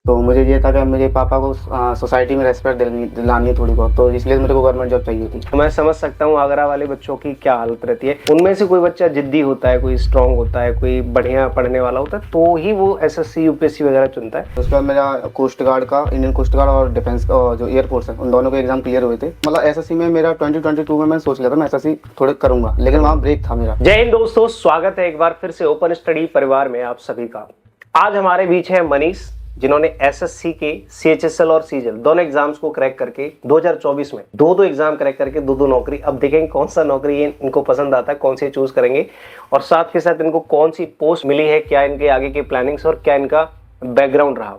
तो मुझे ये था कि मेरे पापा को सोसाइटी में रेस्पेक्ट दिलानी है थोड़ी बहुत, तो इसलिए मेरे को गवर्नमेंट जॉब चाहिए थी। मैं समझ सकता हूँ आगरा वाले बच्चों की क्या हालत रहती है। उनमें से कोई बच्चा जिद्दी होता है, कोई स्ट्रांग होता है, कोई बढ़िया पढ़ने वाला होता है, तो ही वो एसएससी यूपीएससी वगैरह चुनता है। उसके बाद मेरा कोस्ट गार्ड का, इंडियन कोस्ट गार्ड और डिफेंस का जो एयरफोर्स है, उन दोनों के एग्जाम क्लियर हुए थे। मतलब एसएससी में मेरा 2022 में मैं सोच लिया था मैं एसएससी थोड़े करूंगा, लेकिन वहाँ ब्रेक था मेरा। जय हिंद दोस्तों, स्वागत है एक बार फिर से ओपन स्टडी परिवार में आप सभी का। आज हमारे बीच है मनीष, जिन्होंने एसएससी के सीएचएसएल और सीजीएल दोनों एग्जाम्स को क्रैक करके 2024 में दो एग्जाम क्रैक करके दो नौकरी। अब देखेंगे कौन सा नौकरी इनको पसंद आता है, कौन सी चूज करेंगे और साथ के साथ इनको कौन सी पोस्ट मिली है, क्या इनके आगे की प्लानिंग्स और क्या इनका बैकग्राउंड रहा,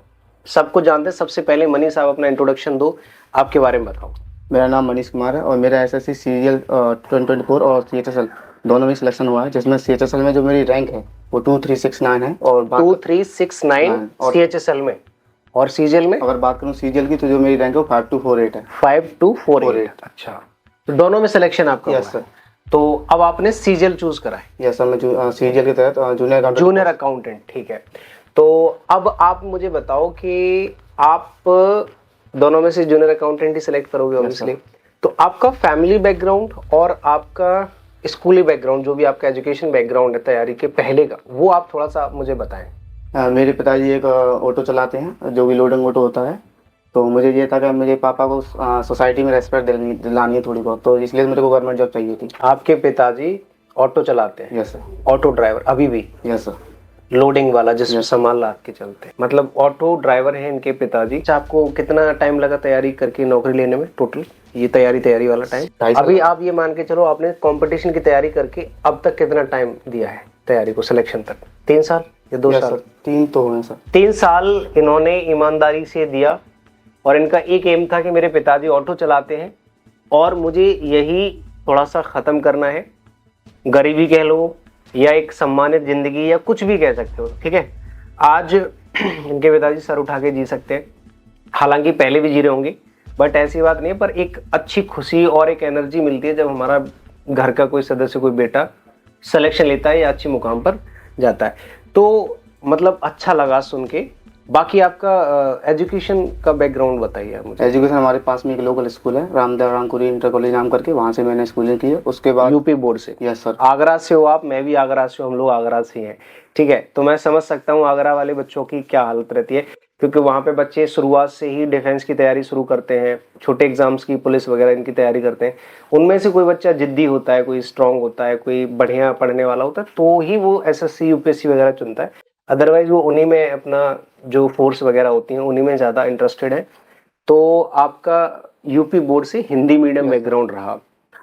सबको जानते हैं। सबसे पहले मनीष, आप अपना इंट्रोडक्शन दो, आपके बारे में बताओ। मेरा नाम मनीष कुमार है और मेरा एसएससी सीजीएल 2024 और सीएचएसएल दोनों में सिलेक्शन हुआ है, जिसमें सीएचएसएल में जो मेरी रैंक है वो 2369 है और 2369 सीएचएसएल में, और सीजीएल में अगर बात करूं सीजीएल की तो जो मेरी रैंक है वो 5248 है। 5248। अच्छा, तो दोनों में सिलेक्शन आपका? Yes sir. तो अब आपने सीजीएल चूज करा है? यस सर, मैं सीजीएल के तहत जूनियर अकाउंटेंट। ठीक है, तो अब आप मुझे बताओ कि आप दोनों में से जूनियर अकाउंटेंट ही सिलेक्ट करोगे ऑब्वियसली। तो आपका फैमिली बैकग्राउंड और आपका स्कूली बैकग्राउंड, जो भी आपका एजुकेशन बैकग्राउंड है तैयारी के पहले का, वो आप थोड़ा सा मुझे बताएं। मेरे पिताजी एक ऑटो चलाते हैं, जो भी लोडिंग ऑटो होता है। तो मुझे ये था कि मेरे पापा को सोसाइटी में रेस्पेक्ट दिलानी है थोड़ी बहुत, तो इसलिए मेरे को गवर्नमेंट जॉब चाहिए थी। आपके पिताजी ऑटो चलाते हैं? Yes sir. ऑटो ड्राइवर अभी भी? Yes sir. लोडिंग वाला जिसमें सामान लाद के चलते हैं, मतलब ऑटो ड्राइवर है इनके पिताजी। आपको कितना टाइम लगा तैयारी करके नौकरी लेने में टोटल, ये तैयारी वाला टाइम? अभी आप ये मान के चलो आपने कंपटीशन की तैयारी करके अब तक कितना टाइम दिया है तैयारी को, सिलेक्शन तक? 3 साल या 2 साल? 3 तो हुए सर। 3 साल इन्होंने ईमानदारी से दिया और इनका एक एम था कि मेरे पिताजी ऑटो चलाते हैं और मुझे यही थोड़ा सा खत्म करना है, गरीबी कह लो या एक सम्मानित जिंदगी या कुछ भी कह सकते हो। ठीक है, आज इनके पिताजी सर उठा के जी सकते हैं, हालांकि पहले भी जी रहे होंगे, बट ऐसी बात नहीं है। पर एक अच्छी खुशी और एक एनर्जी मिलती है जब हमारा घर का कोई सदस्य, कोई बेटा सिलेक्शन लेता है या अच्छी मुकाम पर जाता है। तो मतलब अच्छा लगा सुन के। बाकी आपका एजुकेशन का बैकग्राउंड बताइए आप मुझे। एजुकेशन हमारे पास में एक लोकल स्कूल है, रामदेव रामपुरी इंटर कॉलेज नाम करके, वहाँ से मैंने स्कूलिंग की है। उसके बाद यूपी बोर्ड से? Yes sir. आगरा से हो आप, मैं भी आगरा से हूँ, हम लोग आगरा से हैं। ठीक है, तो मैं समझ सकता हूँ आगरा वाले बच्चों की क्या हालत रहती है, क्योंकि वहाँ पे बच्चे शुरुआत से ही डिफेंस की तैयारी शुरू करते हैं, छोटे एग्जाम्स की, पुलिस वगैरह इनकी तैयारी करते हैं। उनमें से कोई बच्चा जिद्दी होता है, कोई स्ट्रांग होता है, कोई बढ़िया पढ़ने वाला होता है, तो ही वो एसएससी यूपीएससी वगैरह चुनता है। अदरवाइज वो उन्हीं में अपना जो फोर्स वगैरह होती हैं उन्हीं में ज़्यादा इंटरेस्टेड है। तो आपका यूपी बोर्ड से हिंदी मीडियम बैकग्राउंड रहा।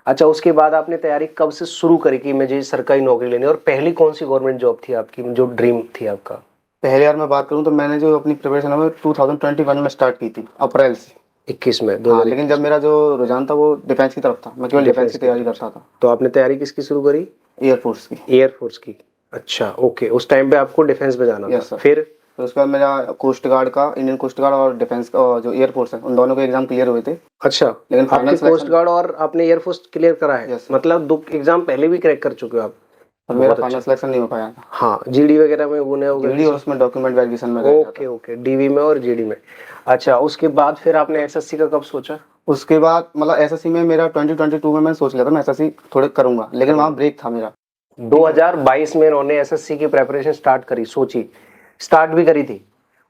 अच्छा, उसके बाद आपने तैयारी कब से शुरू करी कि मुझे सरकारी नौकरी लेनी है, और पहली कौन सी गवर्नमेंट जॉब थी आपकी, जो ड्रीम थी आपका? पहले यार मैं बात करूँ तो मैंने जो अपनी प्रिपरेशन है 2021 में स्टार्ट की थी, अप्रैल से। 21 में? लेकिन जब मेरा जो रुझान था वो डिफेंस की तरफ था, मैं केवल डिफेंस की तैयारी करता था। तो आपने तैयारी किसकी शुरू करी? एयरफोर्स की। एयरफोर्स की? अच्छा, ओके। उस टाइम पे आपको डिफेंस में जाना था? फिर उसके बाद मेरा कोस्ट गार्ड का, इंडियन कोस्ट गार्ड और डिफेंस का जो एयरफोर्स है, उन दोनों के एग्जाम क्लियर हुए थे। अच्छा, लेकिन आपने कोस्ट गार्ड और आपने एयरफोर्स क्लियर करा है? Yes, मतलब 2 एग्जाम पहले भी क्रैक कर चुके हो आप? मेरा फाइनल सिलेक्शन नहीं हो पाया था। हाँ, जीडी वगैरह में वो हो गया, और उसमें डॉक्यूमेंट वेरिफिकेशन में ओके, डीवी में और जीडी में। अच्छा, उसके बाद फिर आपने एसएससी का कब सोचा? उसके बाद मतलब एसएससी में मेरा 2022 में मैं सोच लिया था मैं एसएससी थोड़े करूंगा, लेकिन वहाँ ब्रेक था मेरा। 2022 में इन्होंने एसएससी की प्रेपरेशन स्टार्ट करी, सोची, स्टार्ट भी करी थी,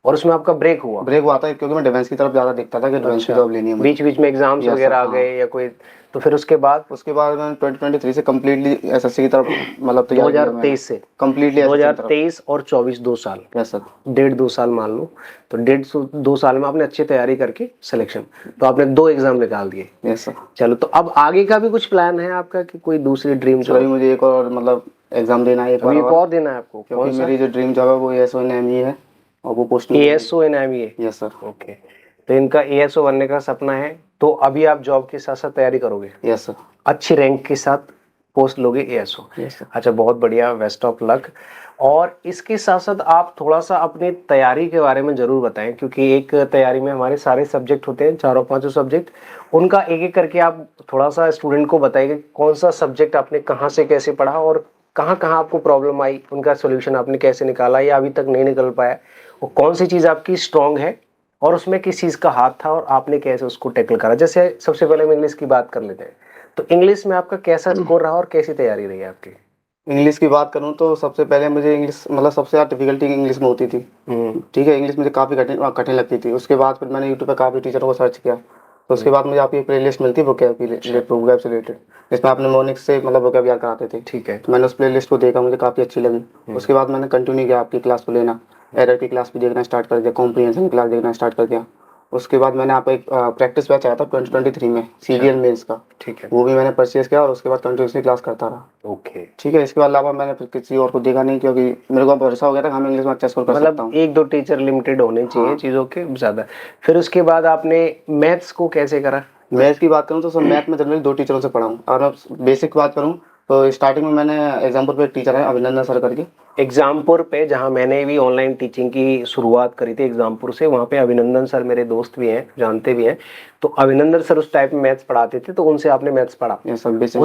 और उसमें आपका ब्रेक हुआ था क्योंकि मैं डिफेंस की तरफ ज्यादा देखता था कि डिफेंस की जॉब लेनी है। बीच में एग्जाम्स वगैरह आ गए या कोई? तो फिर उसके बाद मैंने 2023 से कम्प्लीटली एसएससी की तरफ, मतलब 2023 से कम्प्लीटली 2023 और 24 2 साल? Yes sir. 1.5-2 साल मान लो, तो 1.5-2 साल में आपने अच्छी तैयारी करके सिलेक्शन, तो आपने 2 एग्जाम निकाल दिए? Yes sir. चलो, तो अब आगे का भी कुछ प्लान है आपका कि कोई दूसरी ड्रीम जॉब? मुझे एक और मतलब एग्जाम देना है, एक और देना है आपको? क्योंकि मेरी जो ड्रीम जॉब है वो एएसओ एंड एमई है, और वो post ASO and ME? Yes sir. Okay, तो इनका एएसओ बनने का सपना है, तो अभी आप जॉब के साथ साथ तैयारी करोगे? Yes sir. अच्छी रैंक के साथ पोस्ट लोगे एएसओ? Yes sir. अच्छा, बहुत बढ़िया, बेस्ट ऑफ लक। और इसके साथ साथ आप थोड़ा सा अपनी तैयारी के बारे में जरूर बताएं, क्योंकि एक तैयारी में हमारे सारे सब्जेक्ट होते हैं, 4-5 सब्जेक्ट, उनका एक एक करके आप थोड़ा सा स्टूडेंट को बताइए कौन सा सब्जेक्ट आपने कहाँ से कैसे पढ़ा और कहाँ कहाँ आपको प्रॉब्लम आई, उनका सोल्यूशन आपने कैसे निकाला या अभी तक नहीं निकल पाया, और कौन सी चीज़ आपकी स्ट्रांग है और उसमें किस चीज का हाथ था और आपने कैसे उसको टैकल करा? जैसे सबसे पहले हम इंग्लिश की बात कर लेते हैं, तो इंग्लिश में आपका कैसा स्कोर रहा और कैसी तैयारी रही आपकी? इंग्लिश की बात करूँ तो सबसे पहले मुझे इंग्लिश मतलब सबसे ज़्यादा डिफिकल्टी इंग्लिश में होती थी। ठीक है, इंग्लिश मुझे काफ़ी कठिन लगती थी। उसके बाद फिर मैंने यूट्यूब पे काफ़ी टीचरों को सर्च किया, तो उसके बाद मुझे आपकी प्ले लिस्ट मिलती है वोकैब से रिलेटेड, जिसमें आपने मॉर्निंग से मतलब वोकैब याद कराते थे। ठीक है। तो मैंने उस प्ले लिस्ट को देखा, मुझे काफ़ी अच्छी लगी। उसके बाद मैंने कंटिन्यू किया आपकी क्लास को लेना, एरर की क्लास भी देखना स्टार्ट कर दिया, कॉम्प्रिहेंशन क्लास देखना स्टार्ट कर दिया। उसके बाद मैंने आपको एक प्रैक्टिस बैच आया था 2023 में सीजीएल मेंस का, ठीक है। वो भी मैंने परचेज किया और उसके बाद कंटिन्यूसली क्लास करता रहा। ओके। ठीक है, इसके अलावा मैंने फिर किसी और को देखा नहीं, क्योंकि मेरे को भरोसा हो गया था कि हम इंग्लिश में अच्छा स्कोर कर सकता मतलब हूँ। एक दो टीचर लिमिटेड होने चाहिए चीजों के ज्यादा। फिर उसके बाद आपने मैथ्स को कैसे करा? मैथ की बात करूँ तो सर मैथ में जनरली 2 टीचरों से पढ़ा हूँ। और मैं बेसिक बात करूँ तो स्टार्टिंग में मैंने एग्जाम्पल पे एक टीचर है अभिनंदन सर करके। एग्जामपुर पे, जहाँ मैंने भी ऑनलाइन टीचिंग की शुरुआत करी थी एग्जामपुर से, वहाँ पे अभिनंदन सर मेरे दोस्त भी हैं, जानते भी हैं। तो अभिनंदन सर उस टाइप में मैथ्स पढ़ाते थे, तो उनसे आपने मैथ्स पढ़ा। ये सब बेसिक।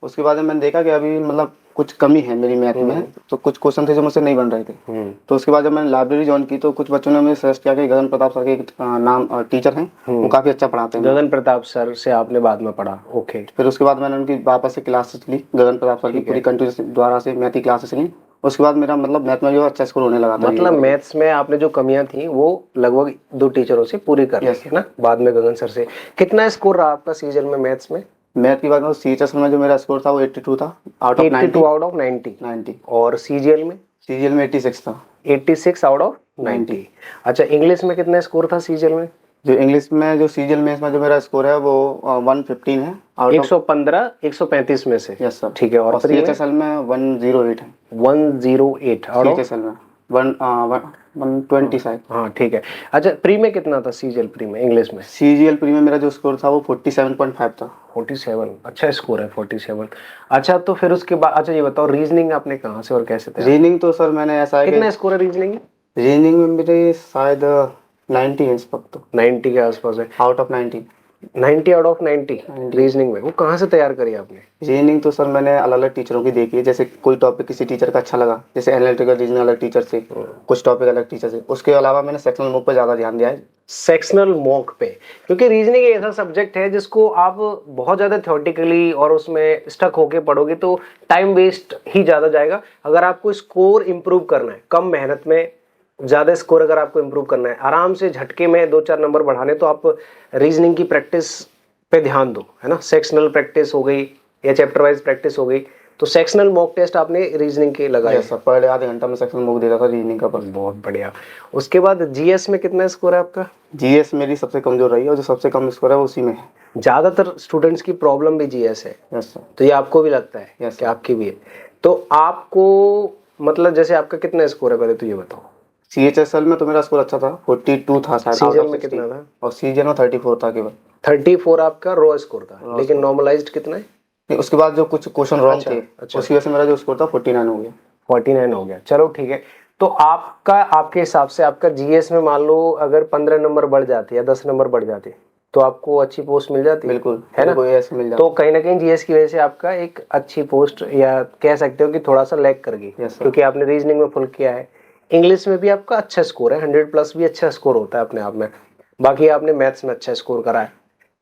उसके बाद मैंने देखा कि अभी मतलब कुछ कमी है मेरी मैथ में, तो कुछ क्वेश्चन थे जो मुझसे नहीं बन रहे थे। तो उसके बाद जब मैंने लाइब्रेरी ज्वाइन की तो कुछ बच्चों ने मुझे सजेस्ट किया कि गगन प्रताप सर के एक नाम टीचर हैं, वो काफ़ी अच्छा पढ़ाते हैं। गगन प्रताप सर से आपने बाद में पढ़ा? ओके। फिर उसके बाद मैंने उनकी वापस से क्लासेस ली, गगन प्रताप सर की पूरी कंटिन्यूस द्वारा से मैथ की क्लासेस ली। उसके बाद मेरा मतलब मैथ में जो अच्छा स्कोर होने लगा था। मतलब मैथ्स में आपने जो कमियां थी वो लगभग 2 टीचरों से पूरी कर ली है ना, बाद में गगन सर से। कितना स्कोर रहा आपका सीजन में मैथ्स में? मैथ की बात करूँ सीएचएस में जो मेरा स्कोर था वो 82 था आउट ऑफ 82 आउट ऑफ 90। और सीजीएल में? सीजीएल में 86 था 86 आउट ऑफ 90। अच्छा, इंग्लिश में कितना स्कोर था सीजीएल में? जो इंग्लिश में जो सीजीएल में इसमें जो मेरा स्कोर है वो 115 है आउट ऑफ 115 135 में से। Yes sir. ठीक है। और सीएचएसएल में 108 है। 108 आउट ऑफ सीएचएसएल में 120 शायद। हाँ ठीक है। अच्छा, प्री में कितना था सीजीएल प्री में इंग्लिश में? सीजीएल प्री में मेरा जो स्कोर था वो 47.5 था। 47, अच्छा स्कोर है 47। अच्छा, तो फिर उसके बाद अच्छा ये बताओ, रीजनिंग आपने कहाँ से और कैसे तैयार? रीजनिंग तो सर मैंने ऐसा है कितना स्कोर है रीजनिंग? रीजनिंग में मेरे शायद 90 है इस वक्त, तो 90 के आसपास है। Out of 90। 90 out of 90 reasoning में। वो कहाँ से तैयार करी आपने? रीजनिंग तो सर मैंने अलग अलग टीचरों की देखी है, जैसे कोई टॉपिक किसी टीचर का अच्छा लगा, जैसे एनालिटिकल रीजनिंग अलग टीचर से, कुछ टॉपिक अलग टीचर से। उसके अलावा मैंने सेक्शनल बुक पर ज़्यादा ध्यान दिया है। सेक्शनल मॉक पे, क्योंकि रीजनिंग एक ऐसा सब्जेक्ट है जिसको आप बहुत ज़्यादा थ्योरेटिकली और उसमें स्टक होके पढ़ोगे तो टाइम वेस्ट ही ज़्यादा जाएगा। अगर आपको स्कोर इंप्रूव करना है, कम मेहनत में ज़्यादा स्कोर अगर आपको इंप्रूव करना है, आराम से झटके में 2-4 नंबर बढ़ाने, तो आप रीजनिंग की प्रैक्टिस पे ध्यान दो, है ना। सेक्शनल प्रैक्टिस हो गई या चैप्टर वाइज प्रैक्टिस हो गई। तो सेक्शनल मॉक टेस्ट आपने रीजनिंग के लगाए? सर पर डे आधे घंटा में सेक्शनल बुक देता था रीजनिंग का। बहुत बढ़िया। उसके बाद जीएस में कितना स्कोर है आपका? जीएस मेरी सबसे कमजोर रही है और जो सबसे कम स्कोर है वो उसी में है। ज़्यादातर स्टूडेंट्स की प्रॉब्लम भी जीएस है। Yes sir. तो ये आपको भी लगता है? यस कि आपकी भी है। तो आपको मतलब जैसे आपका कितना स्कोर है पहले तो ये बताओ। सीएचएसएल में तो मेरा स्कोर अच्छा था, 42 था शायद। सीजीएल में कितना था? और सीजीएल में 34 था केवल। 34 आपका रो स्कोर था, लेकिन नॉर्मलाइज्ड कितना है? नहीं, उसके बाद जो कुछ क्वेश्चन रॉन्ग थे, अच्छा। उसकी वजह से मेरा जो स्कोर था 49 हो गया। 49 हो गया, चलो ठीक है। तो आपका, आपके हिसाब से आपका जीएस में मान लो अगर 15 नंबर बढ़ जाते या 10 नंबर बढ़ जाते तो आपको अच्छी पोस्ट मिल जाती? बिल्कुल, है ना। मिल जाती। तो कहीं ना कहीं जीएस की वजह से आपका एक अच्छी पोस्ट, या कह सकते हो कि थोड़ा सा लैग कर गई, क्योंकि आपने रीजनिंग में फुल किया है। इंग्लिश में भी आपका अच्छा स्कोर है, 100+ भी अच्छा स्कोर होता है अपने आप में। बाकी आपने मैथ्स में अच्छा स्कोर करा है।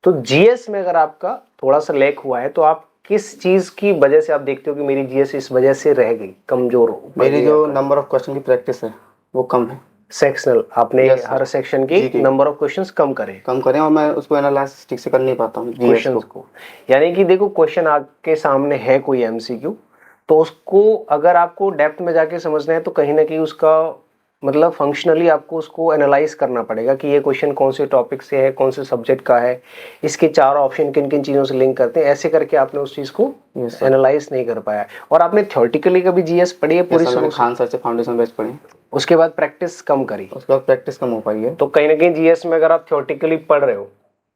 तो जीएस में अगर आपका थोड़ा सा लैग हुआ है तो आप किस चीज की वजह से आप देखते हो कि मेरी जीएस इस वजह से रह गई, कमजोर हो? मेरी जो नंबर ऑफ क्वेश्चन की प्रैक्टिस है वो कम है। सेक्शनल आपने हर सेक्शन की नंबर ऑफ क्वेश्चंस कम करें और मैं उसको एनालाइज ठीक से कर नहीं पाता हूँ क्वेश्चंस को। यानी कि देखो, क्वेश्चन आपके सामने है कोई एमसीक्यू, तो उसको अगर आपको डेप्थ में जाके समझना है तो कहीं ना कहीं उसका मतलब फंक्शनली आपको उसको एनालाइज करना पड़ेगा कि ये क्वेश्चन कौन से टॉपिक से है, कौन से सब्जेक्ट का है, इसके 4 ऑप्शन किन किन चीज़ों से लिंक करते हैं। ऐसे करके आपने उस चीज़ को एनालाइज नहीं कर पाया। और आपने थ्योरेटिकली कभी जीएस पढ़ी है पूरी? खान सर से फाउंडेशन बेस पढ़ी, उसके बाद प्रैक्टिस कम करी, उसके बाद प्रैक्टिस कम हो पाई है। तो कहीं ना कहीं जीएस में अगर आप थ्योरेटिकली पढ़ रहे हो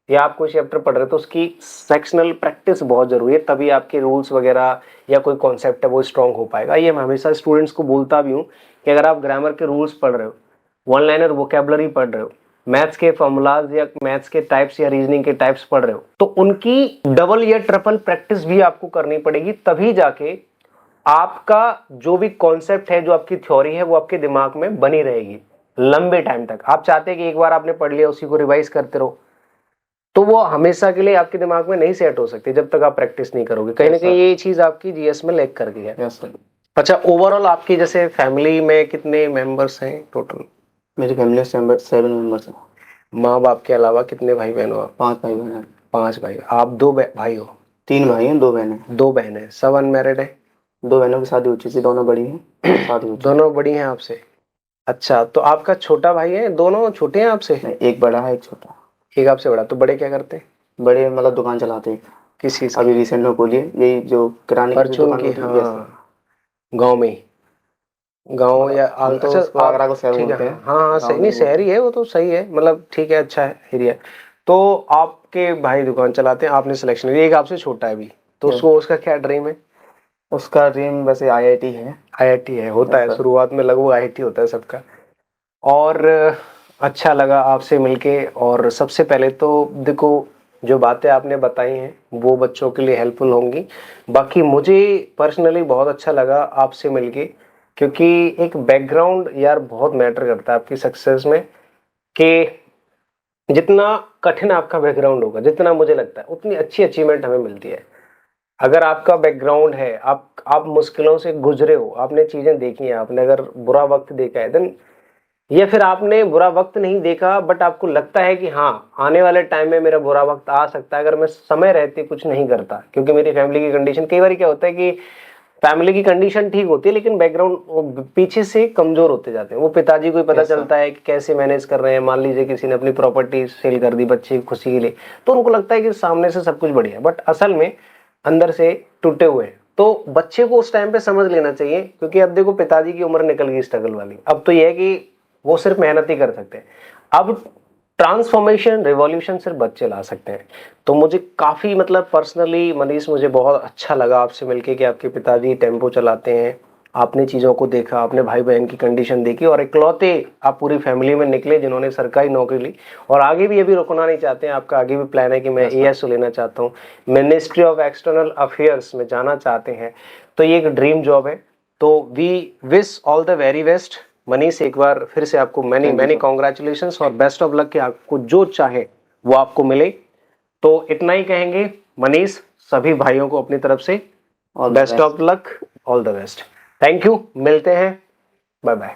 या आप कोई चैप्टर पढ़ रहे हो तो उसकी सेक्शनल प्रैक्टिस बहुत जरूरी है, तभी आपके रूल्स वगैरह या कोई कॉन्सेप्ट है वो स्ट्रॉन्ग हो पाएगा। ये मैं हमेशा स्टूडेंट्स को बोलता भी हूँ कि अगर आप ग्रामर के रूल्स पढ़ रहे हो, वन लाइनर वोकैबुलरी पढ़ रहे हो, मैथ्स के फॉर्मूलाज या मैथ्स के टाइप्स या रीजनिंग के टाइप्स पढ़ रहे हो, तो उनकी डबल या ट्रिपल प्रैक्टिस भी आपको करनी पड़ेगी, तभी जाके आपका जो भी कॉन्सेप्ट है, जो आपकी थ्योरी है, वो आपके दिमाग में बनी रहेगी। लंबे टाइम तक। आप चाहते हैं कि एक बार आपने पढ़ लिया उसी को रिवाइज करते रहो, तो वो हमेशा के लिए आपके दिमाग में नहीं सेट हो सकती जब तक आप प्रैक्टिस नहीं करोगे। कहीं ना कहीं ये चीज आपकी जीएस में लैग कर गई है। Yes sir. अच्छा, ओवरऑल आपकी जैसे फैमिली में कितने मेंबर्स हैं टोटल? मेरी फैमिली 7 मेंबर्स हैं। माँ बाप के अलावा कितने भाई बहन हो आप? 5 भाई बहन हैं। 5 भाई। आप 2 भाई हो? 3 भाई हैं, 2 बहनें। 2 बहनें। सब अनमैरिड है? 2 बहनों की शादी हो चुकी थी, दोनों बड़ी हैं, शादी हो चुकी दोनों बड़ी हैं आपसे? अच्छा, तो आपका छोटा भाई है? दोनों छोटे हैं आपसे? है। एक बड़ा है, एक छोटा। एक आपसे बड़ा। तो बड़े क्या करते हैं? बड़े मतलब दुकान चलाते हैं। किस चीज अभी रिसेंट में खोली है, यही जो किराने की जो परचून दुकान की? होती है। Yes, हाँ, गांव में ही? गांव या हम तो अच्छा, उसको आप आगरा को शहर ठीक है। बोलते हैं। हाँ हाँ, सही गाँव नहीं, में शहरी है वो तो, सही है, मतलब ठीक है, अच्छा है एरिया। तो आपके भाई दुकान चलाते हैं, आपने सिलेक्शन लिया, एक आपसे छोटा है अभी, तो Yes. उसका क्या ड्रीम है? उसका ड्रीम वैसे आईआईटी है। आईआईटी है, होता है सर। शुरुआत में लगभग आईआईटी होता है सबका। और अच्छा लगा आपसे मिलके। और सबसे पहले तो देखो, जो बातें आपने बताई हैं वो बच्चों के लिए हेल्पफुल होंगी। बाकी मुझे पर्सनली बहुत अच्छा लगा आपसे मिलके, क्योंकि एक बैकग्राउंड यार बहुत मैटर करता है आपकी सक्सेस में। कि जितना कठिन आपका बैकग्राउंड होगा, जितना मुझे लगता है उतनी अच्छी अचीवमेंट हमें मिलती है। अगर आपका बैकग्राउंड है, आप मुश्किलों से गुजरे हो, आपने चीजें देखी हैं, आपने अगर बुरा वक्त देखा है देन, या फिर आपने बुरा वक्त नहीं देखा बट आपको लगता है कि हाँ आने वाले टाइम में मेरा बुरा वक्त आ सकता है अगर मैं समय रहते कुछ नहीं करता, क्योंकि मेरी फैमिली की कंडीशन, कई बार क्या होता है कि फैमिली की कंडीशन ठीक होती है लेकिन बैकग्राउंड पीछे से कमजोर होते जाते हैं। वो पिताजी को ही पता चलता है कि कैसे मैनेज कर रहे हैं। मान लीजिए किसी ने अपनी प्रॉपर्टी सेल कर दी बच्चे की खुशी के लिए, तो उनको लगता है कि सामने से सब कुछ बढ़िया है बट असल में अंदर से टूटे हुए हैं। तो बच्चे को उस टाइम पे समझ लेना चाहिए, क्योंकि अब देखो पिताजी की उम्र निकल गई स्ट्रगल वाली, अब तो यह है कि वो सिर्फ मेहनत ही कर सकते हैं। अब ट्रांसफॉर्मेशन, रिवॉल्यूशन सिर्फ बच्चे ला सकते हैं। तो मुझे काफी मतलब पर्सनली मनीष, मुझे बहुत अच्छा लगा आपसे मिलके कि आपके पिताजी टेम्पो चलाते हैं, आपने चीजों को देखा, आपने भाई बहन की कंडीशन देखी और इकलौते आप पूरी फैमिली में निकले जिन्होंने सरकारी नौकरी ली और आगे भी अभी रुकना नहीं चाहते हैं। आपका आगे भी प्लान है कि मैं एएसओ लेना चाहता हूँ, मिनिस्ट्री ऑफ एक्सटर्नल अफेयर्स में जाना चाहते हैं, तो ये एक ड्रीम जॉब है। तो we wish all the very best Manish. एक बार फिर से आपको मैनी कॉन्ग्रेचुलेशंस और बेस्ट ऑफ लक कि आपको जो चाहे वो आपको मिले। तो इतना ही कहेंगे मनीष, सभी भाइयों को अपनी तरफ से best of luck, all the best. Thank you, मिलते हैं, बाय बाय।